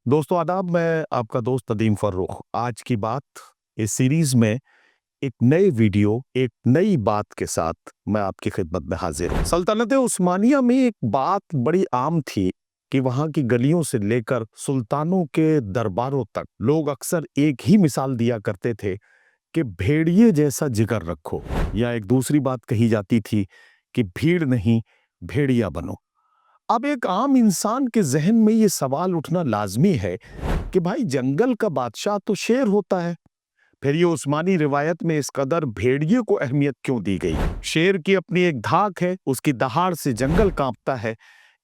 दोस्तों आदाब, मैं आपका दोस्त नदीम फर्रुख। आज की बात इस सीरीज में एक नए वीडियो, एक नई बात के साथ मैं आपकी खिदमत में हाजिर हूँ। सल्तनत उस्मानिया में एक बात बड़ी आम थी कि वहां की गलियों से लेकर सुल्तानों के दरबारों तक लोग अक्सर एक ही मिसाल दिया करते थे कि भेड़िए जैसा जिगर रखो, या एक दूसरी बात कही जाती थी कि भीड़ नहीं, भेड़िया बनो। अब एक आम इंसान के जहन में ये सवाल उठना लाजमी है कि भाई जंगल का बादशाह तो शेर होता है, फिर ये उस्मानी रिवायत में इस कदर भेड़िए को अहमियत क्यों दी गई? शेर की अपनी एक धाक है, उसकी दहाड़ से जंगल कांपता है,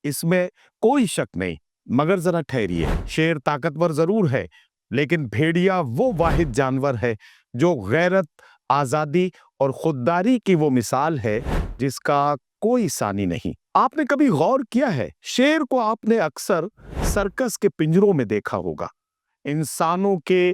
इसमें कोई शक नहीं। मगर जरा ठहरिए, शेर ताकतवर जरूर है, लेकिन भेड़िया वो वाहिद जानवर है जो गैरत, आजादी और खुददारी की वो मिसाल है जिसका कोई सानी नहीं। आपने कभी गौर किया है, शेर को आपने अक्सर सर्कस के पिंजरों में देखा होगा। इंसानों के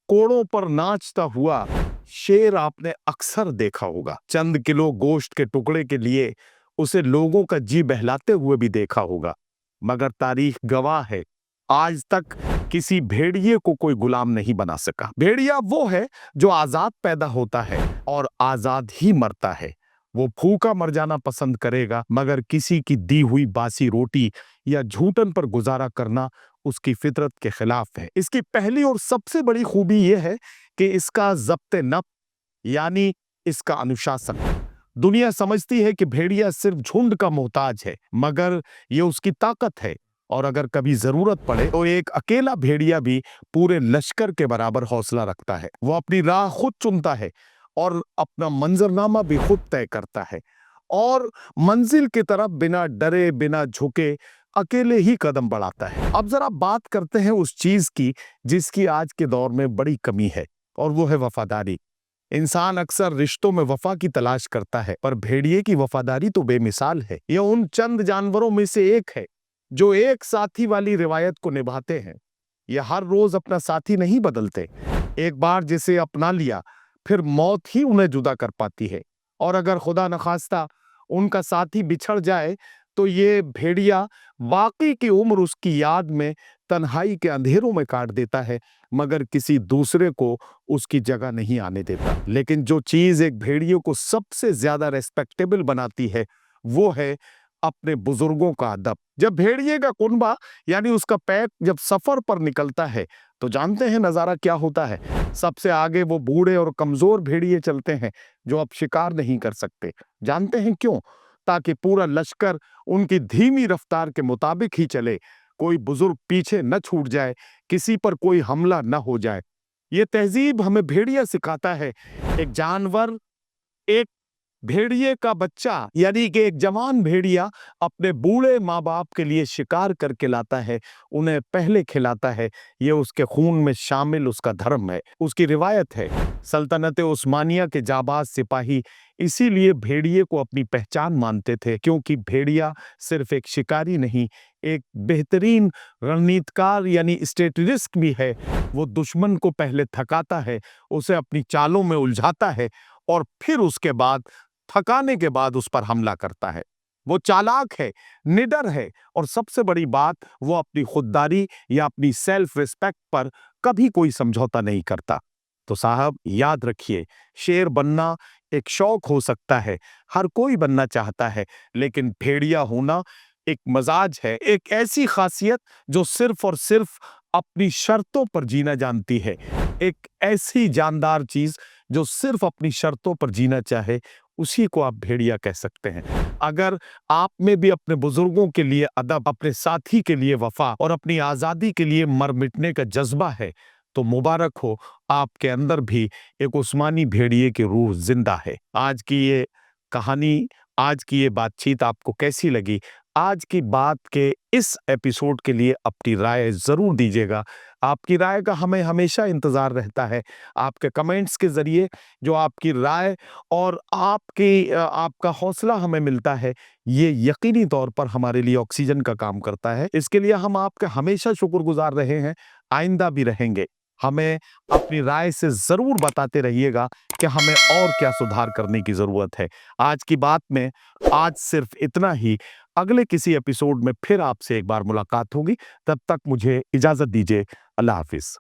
कोड़ों पर नाचता हुआ शेर आपने अक्सर देखा होगा। चंद किलो गोश्त के टुकड़े के लिए उसे लोगों का जी बहलाते हुए भी देखा होगा। मगर तारीख गवाह है, आज तक किसी भेड़िए को कोई गुलाम नहीं बना सका। भेड़िया वो है जो आजाद पैदा होता है और आजाद ही मरता है। वो भूखा मर जाना पसंद करेगा, मगर किसी की दी हुई बासी रोटी या झूठन पर गुजारा करना उसकी फितरत के खिलाफ है। इसकी पहली और सबसे बड़ी खूबी यह है कि इसका ज़ब्त नफ्स यानी इसका अनुशासन। दुनिया समझती है कि भेड़िया सिर्फ झुंड का मोहताज है, मगर यह उसकी ताकत है। और अगर कभी जरूरत पड़े तो एक अकेला भेड़िया भी पूरे लश्कर के बराबर हौसला रखता है। वो अपनी राह खुद चुनता है और अपना मंजरनामा भी खुद तय करता है, और मंजिल की तरफ बिना डरे, बिना झुके, अकेले ही कदम बढ़ाता है। अब जरा बात करते हैं उस चीज की जिसकी आज के दौर में बड़ी कमी है, और वो है वफादारी। इंसान अक्सर रिश्तों में वफा की तलाश करता है, पर भेड़िए की वफादारी तो बेमिसाल है। यह उन चंद जानवरों में से एक है जो एक साथी वाली रिवायत को निभाते हैं। यह हर रोज अपना साथी नहीं बदलते। एक बार जिसे अपना लिया, फिर मौत ही उन्हें जुदा कर पाती है। और अगर खुदा न खास्ता उनका साथी बिछड़ जाए तो ये भेड़िया बाकी की उम्र उसकी याद में तन्हाई के अंधेरों में काट देता है, मगर किसी दूसरे को उसकी जगह नहीं आने देता। लेकिन जो चीज एक भेड़िए को सबसे ज्यादा रेस्पेक्टेबल बनाती है वो है अपने बुजुर्गों का अदब। जब भेड़िए का कुनबा यानी उसका पैक जब सफर पर निकलता है तो जानते हैं नजारा क्या होता है। सबसे आगे वो बूढ़े और कमजोर भेड़िए चलते हैं जो अब शिकार नहीं कर सकते। जानते हैं क्यों? ताकि पूरा लश्कर उनकी धीमी रफ्तार के मुताबिक ही चले, कोई बुजुर्ग पीछे न छूट जाए, किसी पर कोई हमला न हो जाए। ये तहजीब हमें भेड़िया सिखाता है। एक जानवर, एक भेड़िए का बच्चा यानी कि एक जवान भेड़िया अपने बूढ़े माँ बाप के लिए शिकार करके लाता है, उन्हें पहले खिलाता है। ये उसके खून में शामिल उसका धर्म है, उसकी रिवायत है। सल्तनत उस्मानिया के जाबाज सिपाही इसीलिए भेड़िए को अपनी पहचान मानते थे, क्योंकि भेड़िया सिर्फ एक शिकारी नहीं, एक बेहतरीन रणनीतिकार यानी स्ट्रेटेजिस्ट भी है। वो दुश्मन को पहले थकाता है, उसे अपनी चालों में उलझाता है, और फिर उसके बाद थकाने के बाद उस पर हमला करता है। वो चालाक है, निडर है, और सबसे बड़ी बात, वो अपनी खुददारी या अपनी सेल्फ रिस्पेक्ट पर कभी कोई समझौता नहीं करता। तो साहब याद रखिए, शेर बनना एक शौक हो सकता है, हर कोई बनना चाहता है, लेकिन भेड़िया होना एक मजाज है, एक ऐसी खासियत जो सिर्फ और सिर्फ अपनी शर्तों पर जीना जानती है। एक ऐसी जानदार चीज जो सिर्फ अपनी शर्तों पर जीना चाहे, उसी को आप भेड़िया कह सकते हैं। अगर आप में भी अपने बुजुर्गों के लिए अदब, अपने साथी के लिए वफा और अपनी आजादी के लिए मर मिटने का जज्बा है, तो मुबारक हो, आपके अंदर भी एक उस्मानी भेड़िए की रूह जिंदा है। आज की ये कहानी, आज की ये बातचीत आपको कैसी लगी? आज की बात के इस एपिसोड के लिए अपनी राय जरूर दीजिएगा। आपकी राय का हमें हमेशा इंतजार रहता है। आपके कमेंट्स के जरिए जो आपकी राय और आपका हौसला हमें मिलता है, ये यकीनी तौर पर हमारे लिए ऑक्सीजन का काम करता है। इसके लिए हम आपके हमेशा शुक्रगुजार रहे हैं, आइंदा भी रहेंगे। हमें अपनी राय से जरूर बताते रहिएगा कि हमें और क्या सुधार करने की जरूरत है। आज की बात में आज सिर्फ इतना ही। अगले किसी एपिसोड में फिर आपसे एक बार मुलाकात होगी। तब तक मुझे इजाजत दीजिए। अल्लाह हाफिज।